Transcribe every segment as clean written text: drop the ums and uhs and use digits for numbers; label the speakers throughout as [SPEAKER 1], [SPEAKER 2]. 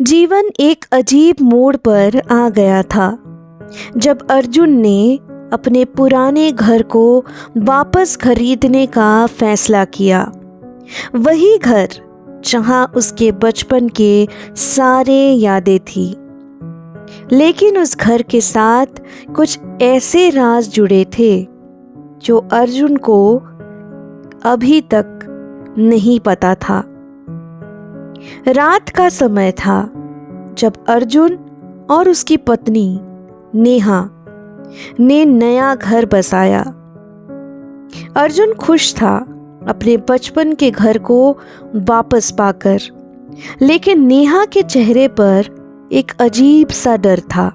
[SPEAKER 1] जीवन एक अजीब मोड़ पर आ गया था जब अर्जुन ने अपने पुराने घर को वापस खरीदने का फैसला किया। वही घर जहां उसके बचपन के सारे यादें थी। लेकिन उस घर के साथ कुछ ऐसे राज जुड़े थे जो अर्जुन को अभी तक नहीं पता था। रात का समय था जब अर्जुन और उसकी पत्नी नेहा ने नया घर बसाया। अर्जुन खुश था अपने बचपन के घर को वापस पाकर, लेकिन नेहा के चेहरे पर एक अजीब सा डर था।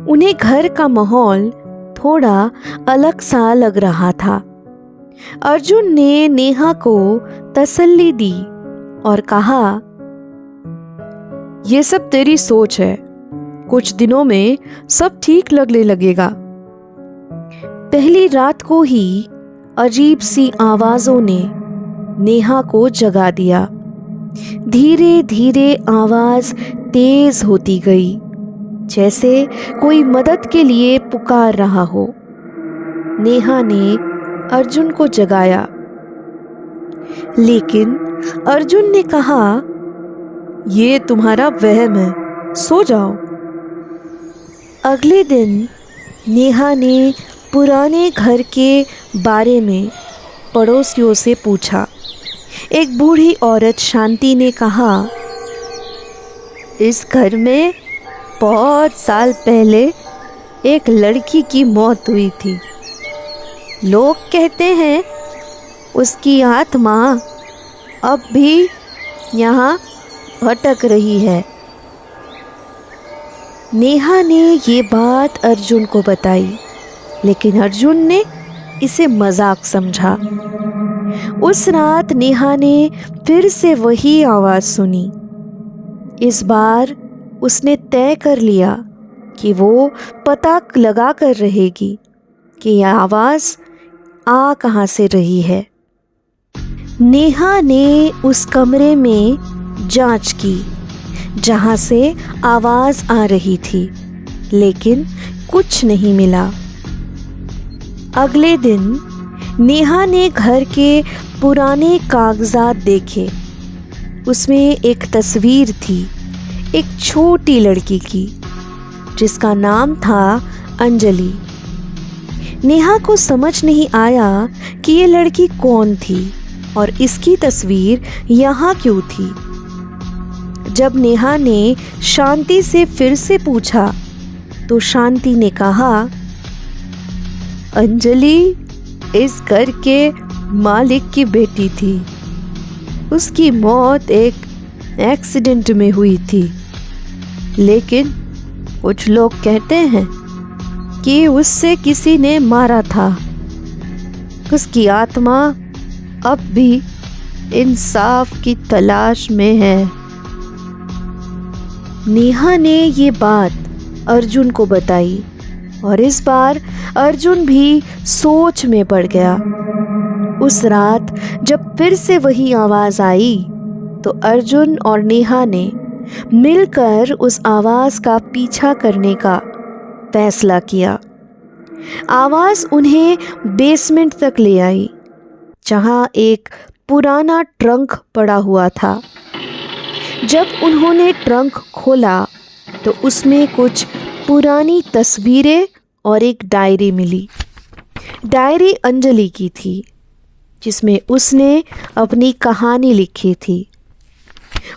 [SPEAKER 1] उन्हें घर का माहौल थोड़ा अलग सा लग रहा था। अर्जुन ने नेहा को तसल्ली दी और कहा, "ये सब तेरी सोच है, कुछ दिनों में सब ठीक लगने लगेगा।" पहली रात को ही अजीब सी आवाजों ने नेहा को जगा दिया। धीरे धीरे आवाज तेज होती गई, जैसे कोई मदद के लिए पुकार रहा हो। नेहा ने अर्जुन को जगाया, लेकिन अर्जुन ने कहा, "ये तुम्हारा वहम है, सो जाओ।" अगले दिन नेहा ने पुराने घर के बारे में पड़ोसियों से पूछा। एक बूढ़ी औरत शांति ने कहा, "इस घर में बहुत साल पहले एक लड़की की मौत हुई थी। लोग कहते हैं उसकी आत्मा अब भी यहाँ भटक रही है।" नेहा ने ये बात अर्जुन को बताई, लेकिन अर्जुन ने इसे मजाक समझा। उस रात नेहा ने फिर से वही आवाज़ सुनी। इस बार उसने तय कर लिया कि वो पता लगा कर रहेगी कि यह आवाज़ आ कहाँ से रही है। नेहा ने उस कमरे में जांच की जहाँ से आवाज़ आ रही थी, लेकिन कुछ नहीं मिला। अगले दिन नेहा ने घर के पुराने कागजात देखे। उसमें एक तस्वीर थी, एक छोटी लड़की की, जिसका नाम था अंजलि। नेहा को समझ नहीं आया कि ये लड़की कौन थी और इसकी तस्वीर यहाँ क्यों थी। जब नेहा ने शांति से फिर से पूछा तो शांति ने कहा, "अंजलि इस घर के मालिक की बेटी थी। उसकी मौत एक एक्सीडेंट में हुई थी, लेकिन कुछ लोग कहते हैं कि उससे किसी ने मारा था। उसकी आत्मा अब भी इंसाफ की तलाश में है।" नेहा ने ये बात अर्जुन को बताई और इस बार अर्जुन भी सोच में पड़ गया। उस रात जब फिर से वही आवाज़ आई तो अर्जुन और नेहा ने मिलकर उस आवाज़ का पीछा करने का फैसला किया। आवाज़ उन्हें बेसमेंट तक ले आई, जहां एक पुराना ट्रंक पड़ा हुआ था। जब उन्होंने ट्रंक खोला तो उसमें कुछ पुरानी तस्वीरें और एक डायरी मिली। डायरी अंजलि की थी, जिसमें उसने अपनी कहानी लिखी थी।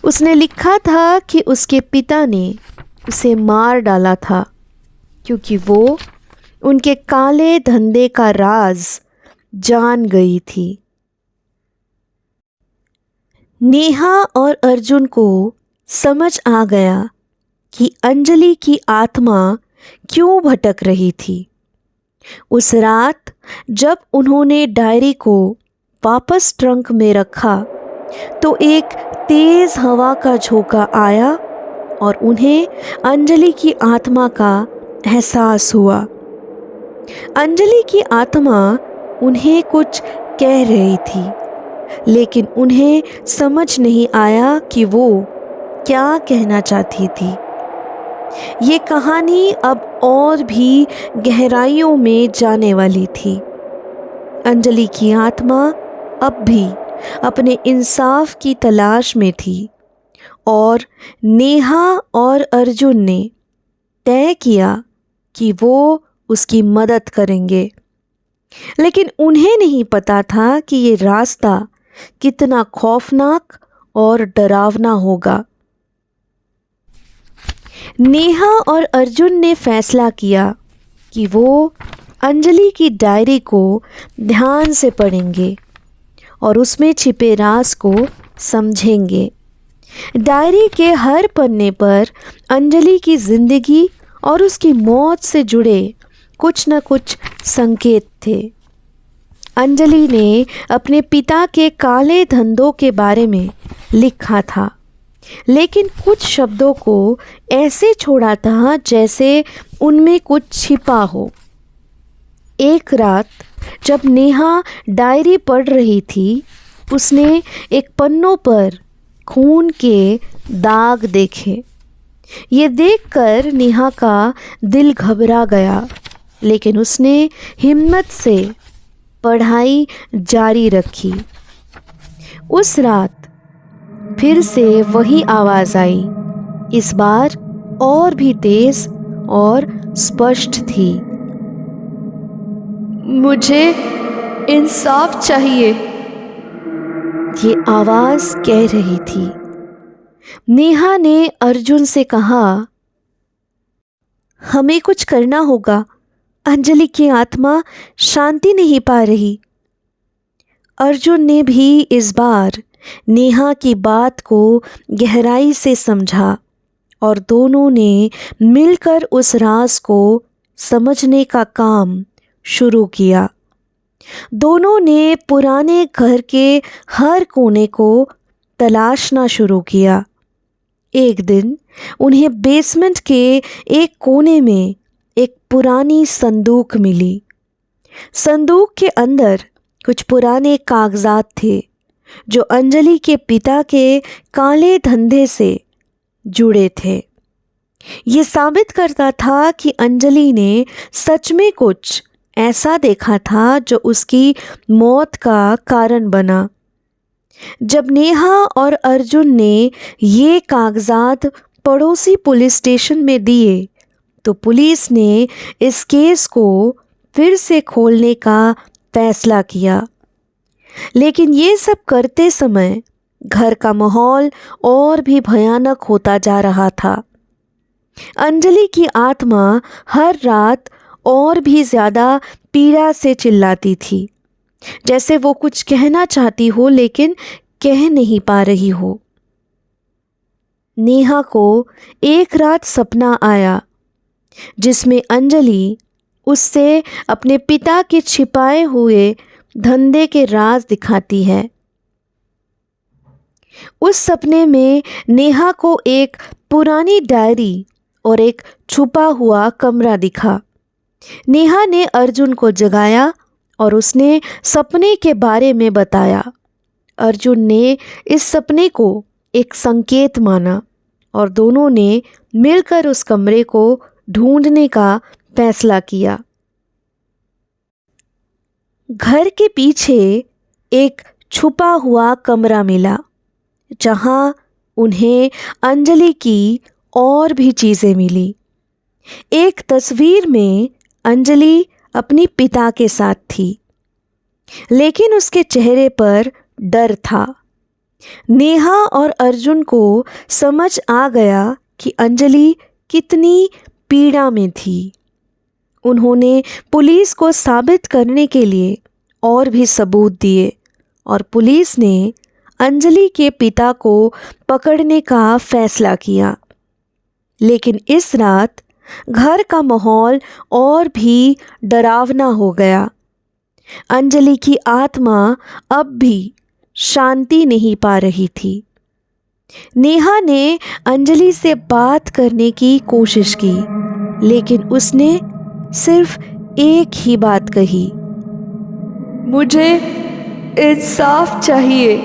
[SPEAKER 1] उसने लिखा था कि उसके पिता ने उसे मार डाला था क्योंकि वो उनके काले धंधे का राज जान गई थी। नेहा और अर्जुन को समझ आ गया कि अंजलि की आत्मा क्यों भटक रही थी। उस रात जब उन्होंने डायरी को वापस ट्रंक में रखा तो एक तेज हवा का झोंका आया और उन्हें अंजलि की आत्मा का एहसास हुआ। अंजलि की आत्मा उन्हें कुछ कह रही थी, लेकिन उन्हें समझ नहीं आया कि वो क्या कहना चाहती थी। ये कहानी अब और भी गहराइयों में जाने वाली थी। अंजलि की आत्मा अब भी अपने इंसाफ की तलाश में थी और नेहा और अर्जुन ने तय किया कि वो उसकी मदद करेंगे। लेकिन उन्हें नहीं पता था कि ये रास्ता कितना खौफनाक और डरावना होगा। नेहा और अर्जुन ने फैसला किया कि वो अंजलि की डायरी को ध्यान से पढ़ेंगे और उसमें छिपे राज को समझेंगे। डायरी के हर पन्ने पर अंजलि की जिंदगी और उसकी मौत से जुड़े कुछ न कुछ संकेत थे। अंजलि ने अपने पिता के काले धंधों के बारे में लिखा था, लेकिन कुछ शब्दों को ऐसे छोड़ा था जैसे उनमें कुछ छिपा हो। एक रात जब नेहा डायरी पढ़ रही थी, उसने एक पन्नों पर खून के दाग देखे। ये देखकर नेहा का दिल घबरा गया, लेकिन उसने हिम्मत से पढ़ाई जारी रखी। उस रात फिर से वही आवाज़ आई, इस बार और भी तेज और स्पष्ट थी। मुझे इंसाफ चाहिए, ये आवाज़ कह रही थी। नेहा ने अर्जुन से कहा, हमें कुछ करना होगा, अंजलि की आत्मा शांति नहीं पा रही। अर्जुन ने भी इस बार नेहा की बात को गहराई से समझा और दोनों ने मिलकर उस राज को समझने का काम शुरू किया। दोनों ने पुराने घर के हर कोने को तलाशना शुरू किया। एक दिन उन्हें बेसमेंट के एक कोने में एक पुरानी संदूक मिली। संदूक के अंदर कुछ पुराने कागजात थे जो अंजलि के पिता के काले धंधे से जुड़े थे। ये साबित करता था कि अंजलि ने सच में कुछ ऐसा देखा था जो उसकी मौत का कारण बना। जब नेहा और अर्जुन ने ये कागजात पड़ोसी पुलिस स्टेशन में दिए तो पुलिस ने इस केस को फिर से खोलने का फैसला किया। लेकिन ये सब करते समय घर का माहौल और भी भयानक होता जा रहा था। अंजलि की आत्मा हर रात और भी ज़्यादा पीड़ा से चिल्लाती थी, जैसे वो कुछ कहना चाहती हो लेकिन कह नहीं पा रही हो। नेहा को एक रात सपना आया जिसमें अंजलि उससे अपने पिता के छिपाए हुए धंधे के राज दिखाती है। उस सपने में नेहा को एक पुरानी डायरी और एक छुपा हुआ कमरा दिखा। नेहा ने अर्जुन को जगाया और उसने सपने के बारे में बताया। अर्जुन ने इस सपने को एक संकेत माना और दोनों ने मिलकर उस कमरे को ढूंढने का फैसला किया। घर के पीछे एक छुपा हुआ कमरा मिला जहां उन्हें अंजलि की और भी चीज़ें मिली। एक तस्वीर में अंजलि अपनी पिता के साथ थी, लेकिन उसके चेहरे पर डर था। नेहा और अर्जुन को समझ आ गया कि अंजलि कितनी पीड़ा में थी। उन्होंने पुलिस को साबित करने के लिए और भी सबूत दिए और पुलिस ने अंजलि के पिता को पकड़ने का फैसला किया। लेकिन इस रात घर का माहौल और भी डरावना हो गया। अंजलि की आत्मा अब भी शांति नहीं पा रही थी। नेहा ने अंजलि से बात करने की कोशिश की, लेकिन उसने सिर्फ एक ही बात कही, मुझे इंसाफ चाहिए।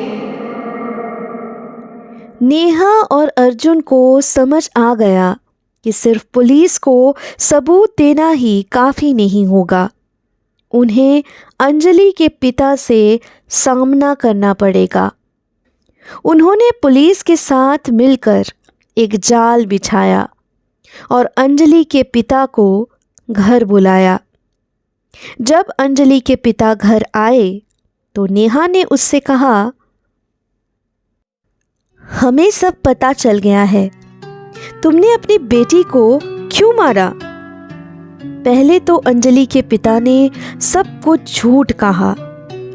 [SPEAKER 1] नेहा और अर्जुन को समझ आ गया कि सिर्फ पुलिस को सबूत देना ही काफ़ी नहीं होगा। उन्हें अंजलि के पिता से सामना करना पड़ेगा। उन्होंने पुलिस के साथ मिलकर एक जाल बिछाया और अंजलि के पिता को घर बुलाया। जब अंजलि के पिता घर आए तो नेहा ने उससे कहा, हमें सब पता चल गया है, तुमने अपनी बेटी को क्यों मारा? पहले तो अंजलि के पिता ने सब कुछ झूठ कहा,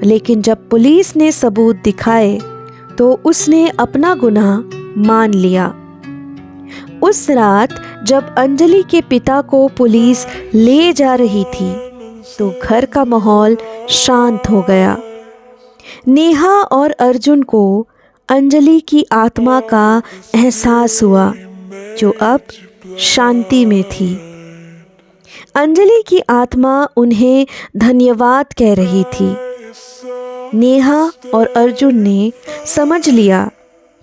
[SPEAKER 1] लेकिन जब पुलिस ने सबूत दिखाए तो उसने अपना गुनाह मान लिया। उस रात जब अंजलि के पिता को पुलिस ले जा रही थी तो घर का माहौल शांत हो गया। नेहा और अर्जुन को अंजलि की आत्मा का एहसास हुआ जो अब शांति में थी। अंजलि की आत्मा उन्हें धन्यवाद कह रही थी। नेहा और अर्जुन ने समझ लिया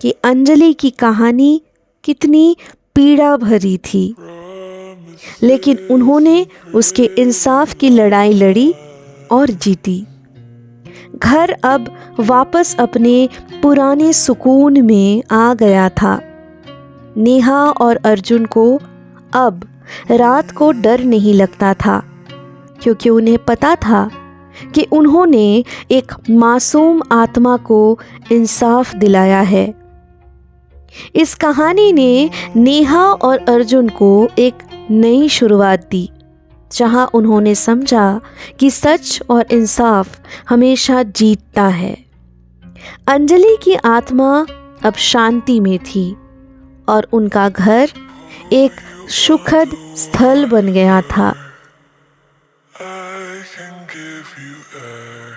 [SPEAKER 1] कि अंजलि की कहानी कितनी पीड़ा भरी थी, लेकिन उन्होंने उसके इंसाफ की लड़ाई लड़ी और जीती। घर अब वापस अपने पुराने सुकून में आ गया था। नेहा और अर्जुन को अब रात को डर नहीं लगता था, क्योंकि उन्हें पता था कि उन्होंने एक मासूम आत्मा को इंसाफ दिलाया है। इस कहानी ने नेहा और अर्जुन को एक नई शुरुआत दी, जहां उन्होंने समझा कि सच और इंसाफ हमेशा जीतता है। अंजलि की आत्मा अब शांति में थी और उनका घर एक सुखद स्थल बन गया था।
[SPEAKER 2] I can give you air.